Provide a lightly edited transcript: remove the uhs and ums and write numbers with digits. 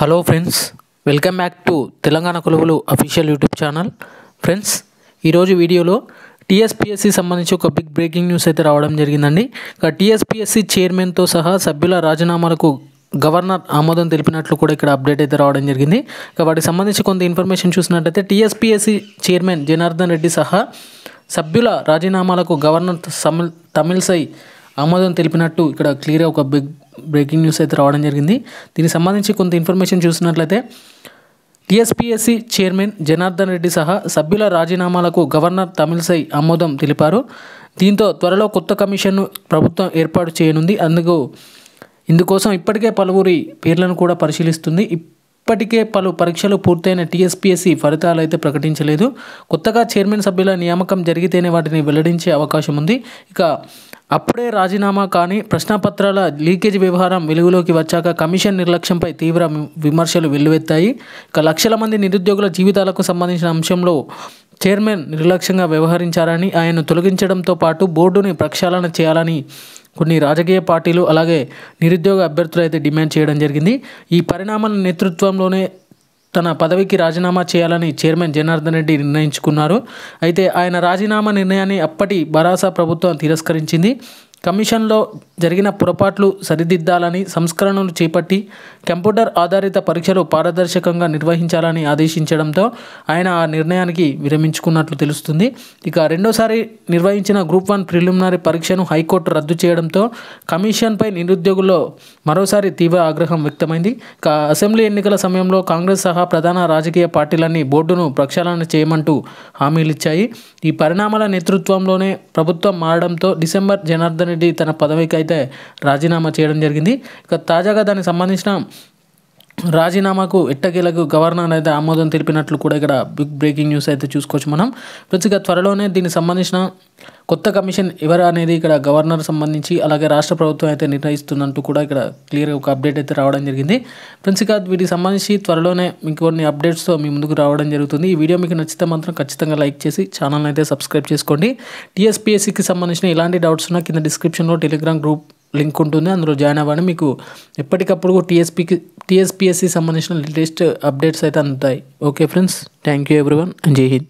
Hello friends, welcome back to Telangana కొలువులు official YouTube channel. Friends, ఈరోజు వీడియోలో టీఎస్పీఎస్సీ సంబంధించి ఒక బిగ్ బ్రేకింగ్ న్యూస్ అయితే రావడం జరిగిందండి. ఇక టీఎస్పీఎస్సీ చైర్మన్తో సహా సభ్యుల రాజీనామాలకు గవర్నర్ ఆమోదం తెలిపినట్లు కూడా ఇక్కడ అప్డేట్ అయితే రావడం జరిగింది. ఇక వాటికి సంబంధించి కొంత ఇన్ఫర్మేషన్ చూసినట్లయితే టీఎస్పీఎస్సీ చైర్మన్ జనార్దన్ రెడ్డి సహా సభ్యుల రాజీనామాలకు గవర్నర్ తమిళసై ఆమోదం తెలిపినట్టు ఇక్కడ క్లియర్గా ఒక బిగ్ బ్రేకింగ్ న్యూస్ అయితే రావడం జరిగింది. దీనికి సంబంధించి కొంత ఇన్ఫర్మేషన్ చూసినట్లయితే టీఎస్పీఎస్సీ చైర్మన్ జనార్దన్ రెడ్డి సహా సభ్యుల రాజీనామాలకు గవర్నర్ తమిళసై ఆమోదం తెలిపారు. దీంతో త్వరలో కొత్త కమిషన్ను ప్రభుత్వం ఏర్పాటు చేయనుంది. ఇందుకోసం ఇప్పటికే పలువురి పేర్లను కూడా పరిశీలిస్తుంది. ఇప్పటికే పలు పరీక్షలు పూర్తయిన టీఎస్పీఎస్సీ ఫలితాలు అయితే ప్రకటించలేదు. కొత్తగా చైర్మన్ సభ్యుల నియామకం జరిగితేనే వాటిని వెల్లడించే అవకాశం ఉంది. ఇక అప్పుడే రాజీనామా కానీ ప్రశ్నపత్రాల లీకేజ్ వ్యవహారం వెలుగులోకి వచ్చాక కమిషన్ నిర్లక్ష్యంపై తీవ్ర విమర్శలు వెల్లువెత్తాయి. ఇక లక్షల మంది నిరుద్యోగుల జీవితాలకు సంబంధించిన అంశంలో చైర్మన్ నిర్లక్ష్యంగా వ్యవహరించారని, ఆయన తొలగించడంతో పాటు బోర్డుని ప్రక్షాళన చేయాలని కొన్ని రాజకీయ పార్టీలు అలాగే నిరుద్యోగ అభ్యర్థులు అయితే డిమాండ్ చేయడం జరిగింది. ఈ పరిణామాల నేతృత్వంలోనే తన పదవికి రాజీనామా చేయాలని చైర్మన్ జనార్దన్ రెడ్డి నిర్ణయించుకున్నారు. అయితే ఆయన రాజీనామా నిర్ణయాన్ని అప్పటి భరాసా ప్రభుత్వం తిరస్కరించింది. కమిషన్లో జరిగిన పొరపాట్లు సరిదిద్దాలని, సంస్కరణలు చేపట్టి కంప్యూటర్ ఆధారిత పరీక్షలు పారదర్శకంగా నిర్వహించాలని ఆదేశించడంతో ఆయన ఆ నిర్ణయానికి విరమించుకున్నట్లు తెలుస్తుంది. ఇక రెండోసారి నిర్వహించిన గ్రూప్ 1 ప్రిలిమినరీ పరీక్షను హైకోర్టు రద్దు చేయడంతో కమిషన్పై నిరుద్యోగుల్లో మరోసారి తీవ్ర ఆగ్రహం వ్యక్తమైంది. ఇక అసెంబ్లీ ఎన్నికల సమయంలో కాంగ్రెస్ సహా ప్రధాన రాజకీయ పార్టీలన్నీ బోర్డును ప్రక్షాళన చేయమంటూ హామీలిచ్చాయి. ఈ పరిణామాల నేతృత్వంలోనే ప్రభుత్వం మారడంతో డిసెంబర్ జనార్దన్ రెడ్డి తన పదవికి అయితే రాజీనామా చేయడం జరిగింది. ఇక తాజాగా దానికి సంబంధించిన రాజీనామాకు ఎట్టకేలకు గవర్నర్ అయితే ఆమోదం తెలిపినట్లు కూడా ఇక్కడ బిగ్ బ్రేకింగ్ న్యూస్ అయితే చూసుకోవచ్చు మనం. ప్రస్తుతం త్వరలోనే దీనికి సంబంధించిన కొత్త కమిషన్ ఎవరు అనేది ఇక్కడ గవర్నర్ సంబంధించి అలాగే రాష్ట్ర ప్రభుత్వం అయితే నిర్ణయిస్తుందంటూ కూడా ఇక్కడ క్లియర్గా ఒక అప్డేట్ అయితే రావడం జరిగింది. ఫ్రెండ్స్, ఇక వీటికి సంబంధించి త్వరలోనే మీకు కొన్ని అప్డేట్స్తో మీ ముందుకు రావడం జరుగుతుంది. ఈ వీడియో మీకు నచ్చితే మాత్రం ఖచ్చితంగా లైక్ చేసి ఛానల్ని అయితే సబ్స్క్రైబ్ చేసుకోండి. టీఎస్పీఎస్సీకి సంబంధించిన ఎలాంటి డౌట్స్ ఉన్నా కింద డిస్క్రిప్షన్లో టెలిగ్రామ్ గ్రూప్ లింక్ ఉంటుంది, అందులో జాయిన్ అవ్వండి. మీకు ఎప్పటికప్పుడు టీఎస్పీఎస్సీ సంబంధించిన లేటెస్ట్ అప్డేట్స్ అయితే అందుతాయి. Okay friends, thank you everyone and జై హింద్.